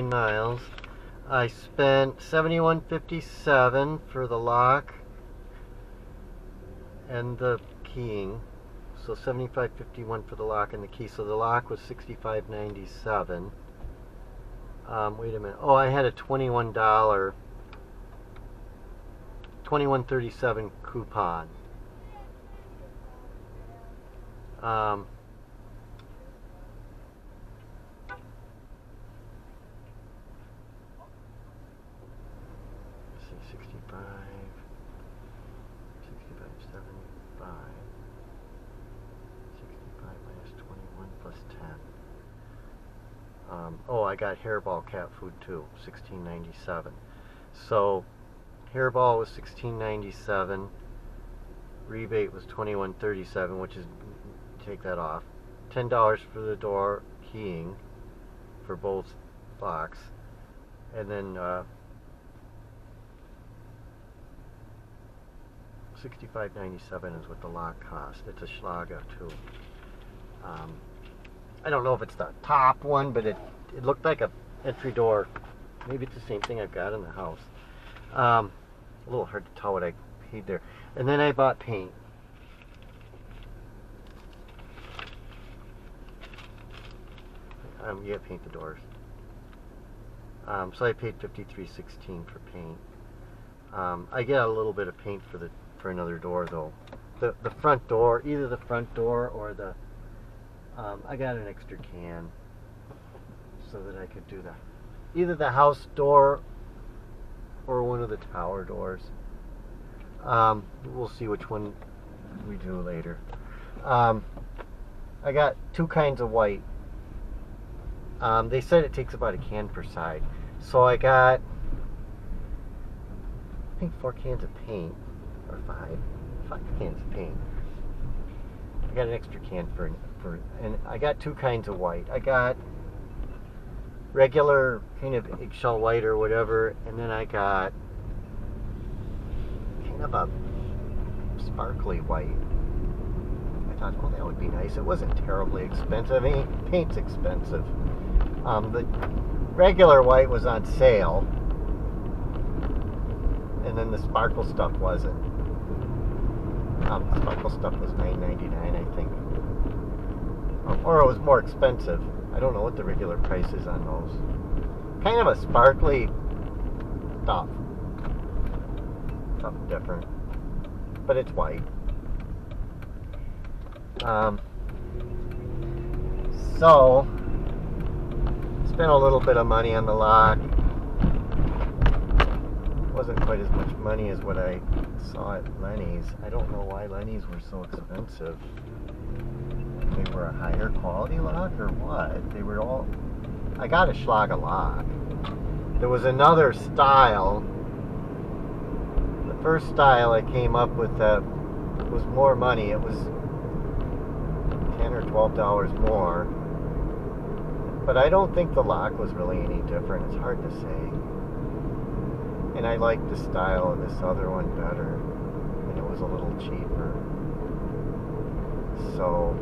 miles. I spent $71.57 for the lock and the keying. So $75.51 for the lock and the key. So the lock was $65.97. Wait a minute. Oh, I had a $21, $21.37 coupon. Let's see, 65, 75, 65 minus 21 plus 10. Oh, I got hairball cat food too, $16.97. So hairball was $16.97. Rebate was $21.37, which is, take that off. $10 for the door keying for both locks, and then $65.97 is what the lock cost. It's a Schlager too. I don't know if it's the top one, but it looked like a entry door. Maybe it's the same thing I've got in the house. A little hard to tell what I paid there. And then I bought paint. Yeah, paint the doors. So I paid $53.16 for paint. I get a little bit of paint for another door though. The front door, either the front door or the I got an extra can so that I could do either the house door or one of the tower doors. We'll see which one we do later. I got two kinds of white. They said it takes about a can per side. So I got, I think 4 cans of paint, or 5 cans of paint. I got an extra can and I got two kinds of white. I got regular kind of eggshell white or whatever, and then I got kind of a sparkly white. I thought, oh, that would be nice. It wasn't terribly expensive. I mean, paint's expensive. The regular white was on sale, and then the sparkle stuff wasn't. The sparkle stuff was $9.99, I think, or it was more expensive. I don't know what the regular price is on those. Kind of a sparkly stuff, something different, but it's white. So spent a little bit of money on the lock. Wasn't quite as much money as what I saw at Lenny's. I don't know why Lenny's were so expensive. They were a higher quality lock or what? They were all... I got a Schlager lock. There was another style. The first style I came up with that was more money. It was $10 or $12 more. But I don't think the lock was really any different. It's hard to say. And I liked the style of this other one better. And it was a little cheaper. So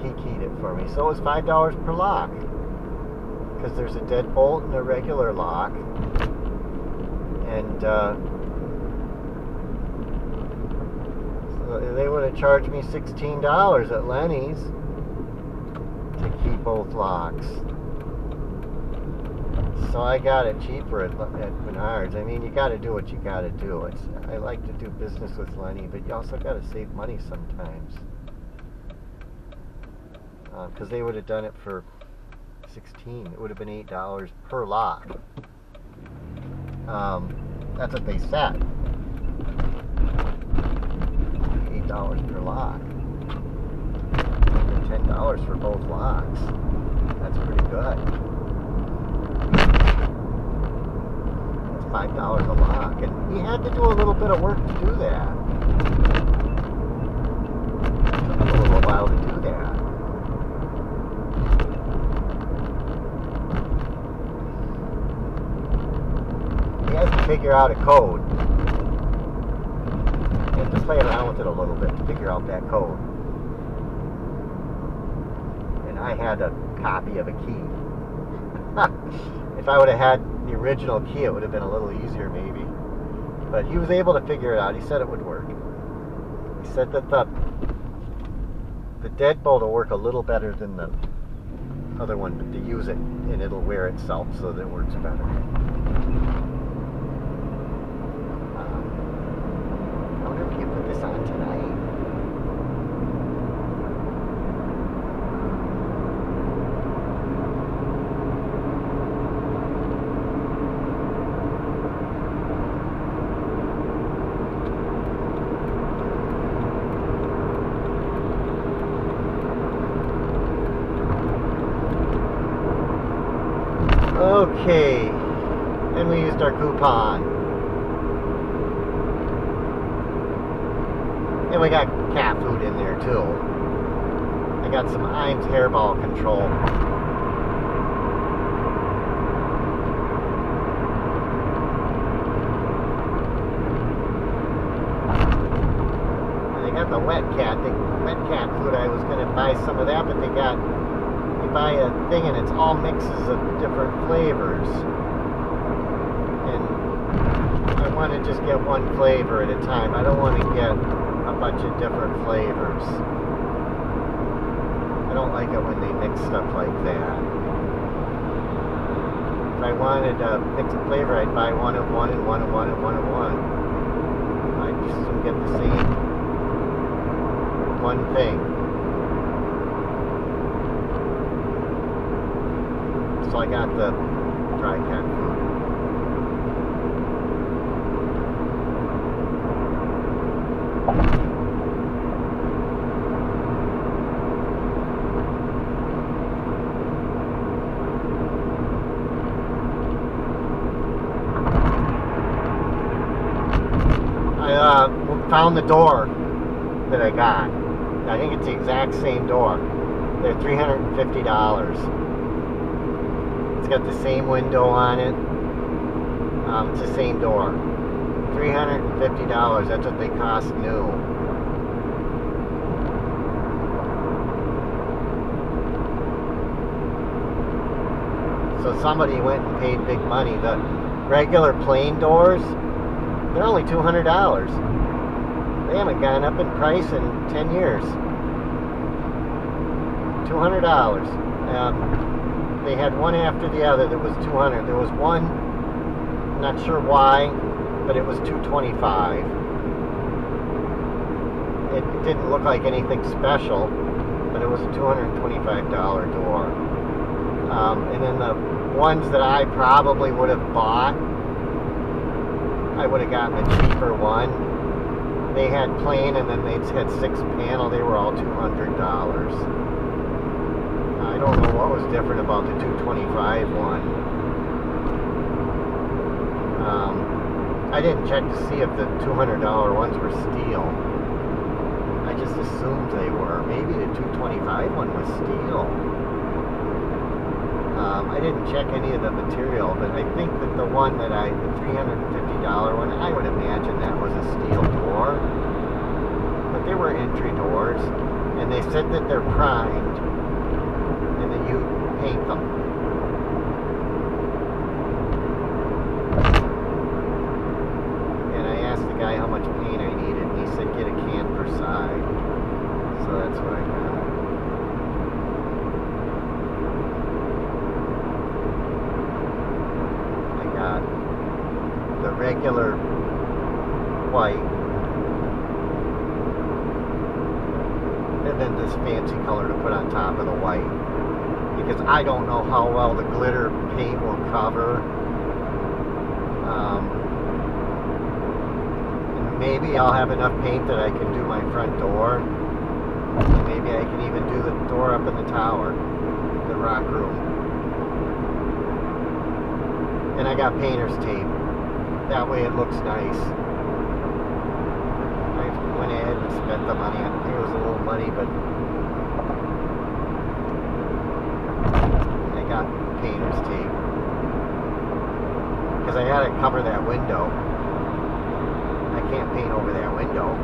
he keyed it for me. So it was $5 per lock. Because there's a deadbolt and a regular lock. And so they would have charged me $16 at Lenny's to key both locks. So I got it cheaper at Menards. I mean, you got to do what you got to do. I like to do business with Lenny, but you also got to save money sometimes. Because they would have done it for $16. It would have been $8 per lock. That's what they said. $8 per lock. And $10 for both locks. That's pretty good. $5 a lock, and he had to do a little bit of work to do that. It took him a little while to do that. He has to figure out a code. He has to play around with it a little bit to figure out that code. And I had to copy of a key. If I would have had the original key, it would have been a little easier maybe. But he was able to figure it out. He said it would work. He said that the deadbolt will work a little better than the other one, but to use it and it'll wear itself so that it works better. I wonder if you put this on tonight. Okay, and we used our coupon. And we got cat food in there too. I got some Iams hairball control. And they got the wet cat food. I was going to buy some of that, but they buy a thing and it's all mixes of different flavors, and I want to just get one flavor at a time. I don't want to get a bunch of different flavors. I don't like it when they mix stuff like that. If I wanted a mixed flavor, I'd buy one of one and one of one and one of one. I just don't get the same one thing. So I got the dry cat food. I found the door that I got. I think it's the exact same door. They're $350. It's got the same window on it. It's the same door. $350. That's what they cost new. So somebody went and paid big money. The regular plain doors, they're only $200. They haven't gone up in price in 10 years. $200. They had one after the other that was $200. There was one, not sure why, but it was $225. It didn't look like anything special, but it was a $225 door. And then the ones that I probably would have bought, I would have gotten the cheaper one. They had plain, and then they had 6 panel. They were all $200. I don't know what was different about the $225 one. I didn't check to see if the $200 ones were steel. I just assumed they were. Maybe the $225 one was steel. I didn't check any of the material, but I think that the one that the $350 one, I would imagine that was a steel door. But they were entry doors, and they said that they're primed, and that you paint them. And I asked the guy how much paint I needed, and he said get a can per side. So that's what I got. The regular white, and then this fancy color to put on top of the white, because I don't know how well the glitter paint will cover. And maybe I'll have enough paint that I can do my front door, and maybe I can even do the door up in the tower, the rock room. And I got painter's tape. That way it looks nice. I went ahead and spent the money. I think it was a little money, but I got painter's tape. Because I had to cover that window. I can't paint over that window.